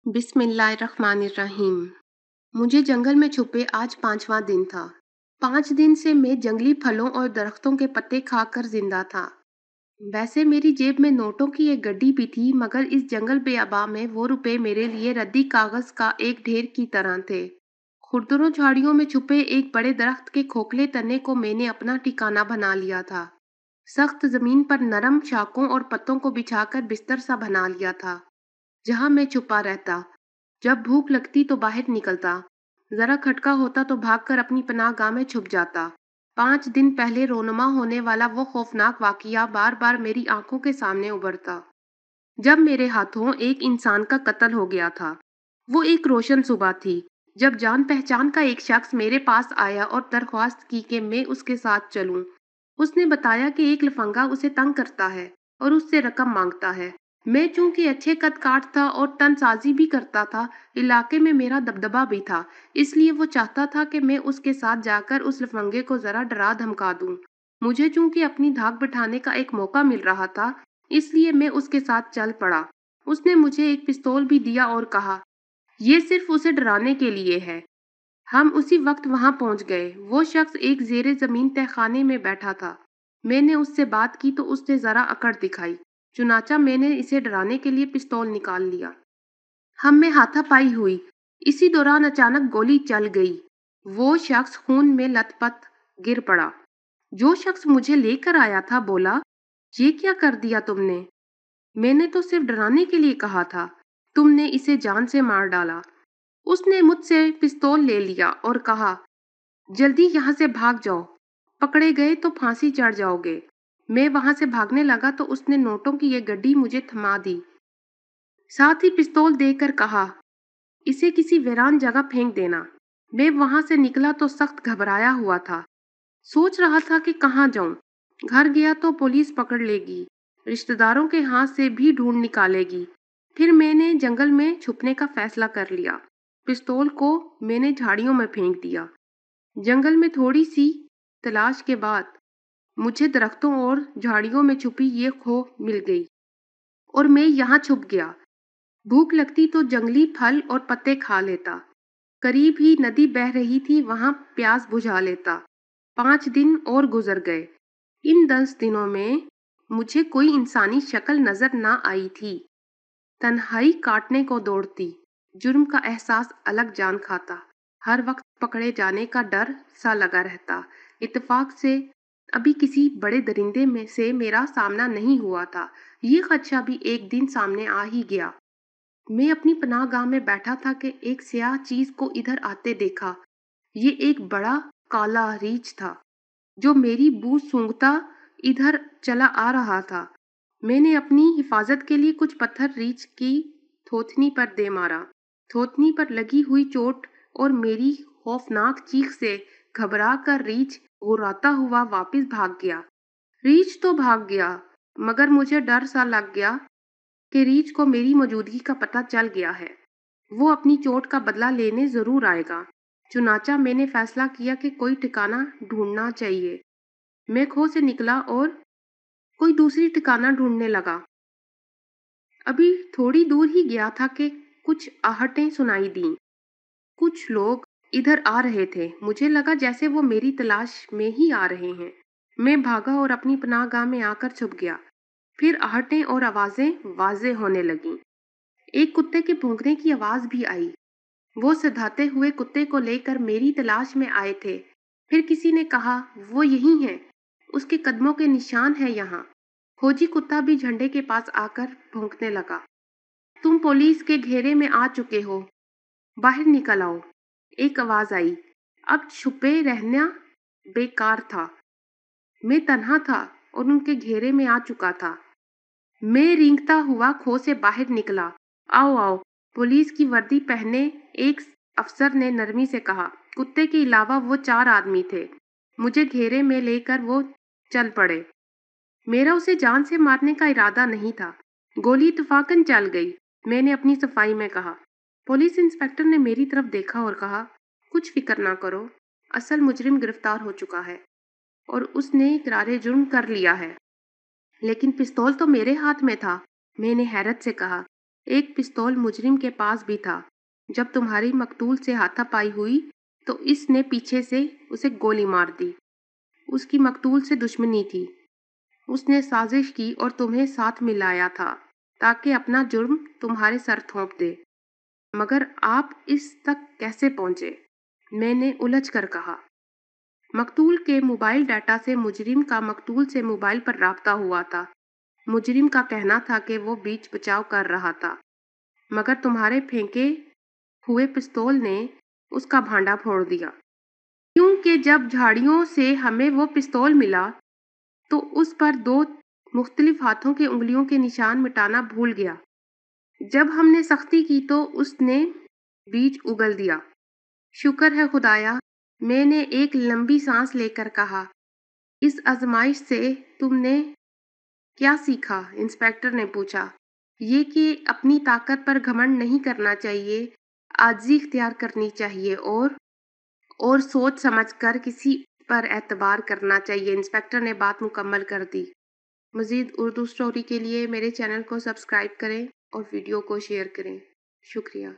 बिस्मिल्लाहिर्रहमानिर्रहीम। मुझे जंगल में छुपे आज 5वां दिन था। 5 दिन से मैं जंगली फलों और दरख्तों के पत्ते खाकर जिंदा था। वैसे मेरी जेब में नोटों की एक गड्डी भी थी, मगर इस जंगल बेआबा में वो रुपए मेरे लिए रद्दी कागज का एक ढेर की तरह थे। खुरदुरों झाड़ियों में छुपे एक बड़े दरख्त के खोखले तने को मैंने अपना ठिकाना बना लिया था। सख्त जमीन पर नरम शाखों और पत्तों को बिछाकर बिस्तर सा बना लिया था, जहां मैं छुपा रहता। जब भूख लगती तो बाहर निकलता, जरा खटका होता तो भागकर अपनी पनाहगाह में छुप जाता। 5 दिन पहले रोनुमा होने वाला वो खौफनाक वाकया बार बार मेरी आंखों के सामने उभरता, जब मेरे हाथों एक इंसान का कत्ल हो गया था। वो एक रोशन सुबह थी, जब जान पहचान का एक शख्स मेरे पास आया और दरख्वास्त की कि मैं उसके साथ चलूं। उसने बताया कि एक लफंगा उसे तंग करता है और उससे रकम मांगता है। मैं चूंकि अच्छे कद काठ था और तनसाजी भी करता था, इलाके में मेरा दबदबा भी था, इसलिए वो चाहता था कि मैं उसके साथ जाकर उस लफंगे को जरा डरा धमका दूं। मुझे चूंकि अपनी धाक बिठाने का एक मौका मिल रहा था, इसलिए मैं उसके साथ चल पड़ा। उसने मुझे एक पिस्तौल भी दिया और कहा, ये सिर्फ उसे डराने के लिए है। हम उसी वक्त वहां पहुंच गए। वो शख्स एक जेरे जमीन तहखाने में बैठा था। मैंने उससे बात की तो उसने जरा अकड़ दिखाई। चुनाचा मैंने इसे डराने के लिए पिस्तौल निकाल लिया। हम में हाथापाई हुई। इसी दौरान अचानक गोली चल गई। वो शख्स खून में लथपथ गिर पड़ा। जो शख्स मुझे लेकर आया था बोला, ये क्या कर दिया तुमने? मैंने तो सिर्फ डराने के लिए कहा था। तुमने इसे जान से मार डाला। उसने मुझसे पिस्तौल ले लिया और कहा, जल्दी यहाँ से भाग जाओ, पकड़े गए तो फांसी चढ़ जाओगे। मैं वहां से भागने लगा तो उसने नोटों की एक गड्डी मुझे थमा दी, साथ ही पिस्तौल देकर कहा, इसे किसी वीरान जगह फेंक देना। मैं वहां से निकला तो सख्त घबराया हुआ था। सोच रहा था कि कहाँ जाऊं। घर गया तो पुलिस पकड़ लेगी, रिश्तेदारों के हाथ से भी ढूंढ निकालेगी। फिर मैंने जंगल में छुपने का फैसला कर लिया। पिस्तौल को मैंने झाड़ियों में फेंक दिया। जंगल में थोड़ी सी तलाश के बाद मुझे दरख्तों और झाड़ियों में छुपी ये खो मिल गई और मैं यहाँ छुप गया। भूख लगती तो जंगली फल और पत्ते खा लेता। करीब ही नदी बह रही थी, वहां प्यास बुझा लेता। 5 दिन और गुजर गए। इन 10 दिनों में मुझे कोई इंसानी शक्ल नजर ना आई थी। तन्हाई काटने को दौड़ती, जुर्म का एहसास अलग जान खाता। हर वक्त पकड़े जाने का डर सा लगा रहता। इत्तेफाक से अभी किसी बड़े दरिंदे में से मेरा सामना नहीं हुआ था। ये खदशा भी एक दिन सामने आ ही गया। मैं अपनी पनाहगाह में बैठा था कि एक स्याह चीज को इधर आते देखा। ये एक बड़ा काला रीछ था, जो मेरी बू सूंघता इधर चला आ रहा था। मैंने अपनी हिफाजत के लिए कुछ पत्थर रीछ की थोथनी पर दे मारा। थोथनी पर लगी हुई चोट और मेरी खौफनाक चीख से घबरा कर रीछ गुर्राता हुआ वापस भाग गया। रीछ तो भाग गया, मगर मुझे डर सा लग गया कि रीछ को मेरी मौजूदगी का पता चल गया है। वो अपनी चोट का बदला लेने जरूर आएगा। चुनाचा मैंने फैसला किया कि कोई ठिकाना ढूंढना चाहिए। मैं खो से निकला और कोई दूसरी ठिकाना ढूंढने लगा। अभी थोड़ी दूर ही गया था कि कुछ आहटें सुनाई दी। कुछ लोग इधर आ रहे थे। मुझे लगा जैसे वो मेरी तलाश में ही आ रहे हैं। मैं भागा और अपनी पनाहगाह में आकर छुप गया। फिर आहटें और आवाजें वाजे होने लगीं। एक कुत्ते के भौंकने की आवाज भी आई। वो सधाते हुए कुत्ते को लेकर मेरी तलाश में आए थे। फिर किसी ने कहा, वो यही है, उसके कदमों के निशान है यहाँ। खोजी कुत्ता भी झंडे के पास आकर भौंकने लगा। तुम पुलिस के घेरे में आ चुके हो, बाहर निकल आओ। एक आवाज आई। अब छुपे रहना बेकार था। मैं तन्हा था और उनके घेरे में आ चुका था। मैं रेंगता हुआ खो से बाहर निकला। आओ आओ, पुलिस की वर्दी पहने एक अफसर ने नरमी से कहा। कुत्ते के अलावा वो 4 आदमी थे। मुझे घेरे में लेकर वो चल पड़े। मेरा उसे जान से मारने का इरादा नहीं था। गोली इत्तफाकन चल गई। मैंने अपनी सफाई में कहा। पुलिस इंस्पेक्टर ने मेरी तरफ देखा और कहा, कुछ फिक्र ना करो, असल मुजरिम गिरफ्तार हो चुका है और उसने इकरारे जुर्म कर लिया है। लेकिन पिस्तौल तो मेरे हाथ में था। मैंने हैरत से कहा, एक पिस्तौल मुजरिम के पास भी था। जब तुम्हारी मकतूल से हाथापाई हुई तो इसने पीछे से उसे गोली मार दी। उसकी मकतूल से दुश्मनी थी। उसने साजिश की और तुम्हें साथ मिलाया था ताकि अपना जुर्म तुम्हारे सर थोप दे। मगर आप इस तक कैसे पहुंचे? मैंने उलझ कर कहा। मकतूल के मोबाइल डाटा से मुजरिम का मकतूल से मोबाइल पर राब्ता हुआ था। मुजरिम का कहना था कि वो बीच बचाव कर रहा था, मगर तुम्हारे फेंके हुए पिस्तौल ने उसका भांडा फोड़ दिया। क्योंकि जब झाड़ियों से हमें वो पिस्तौल मिला तो उस पर 2 मुख्तलिफ हाथों के उंगलियों के निशान मिटाना भूल गया। जब हमने सख्ती की तो उसने बीज उगल दिया। शुक्र है खुदाया, मैंने एक लंबी सांस लेकर कहा। इस आजमाइश से तुमने क्या सीखा? इंस्पेक्टर ने पूछा। ये कि अपनी ताकत पर घमंड नहीं करना चाहिए, आजिज़ी इख्तियार करनी चाहिए और सोच समझकर किसी पर एतबार करना चाहिए। इंस्पेक्टर ने बात मुकम्मल कर दी। मज़ीद उर्दू स्टोरी के लिए मेरे चैनल को सब्सक्राइब करें और वीडियो को शेयर करें। शुक्रिया।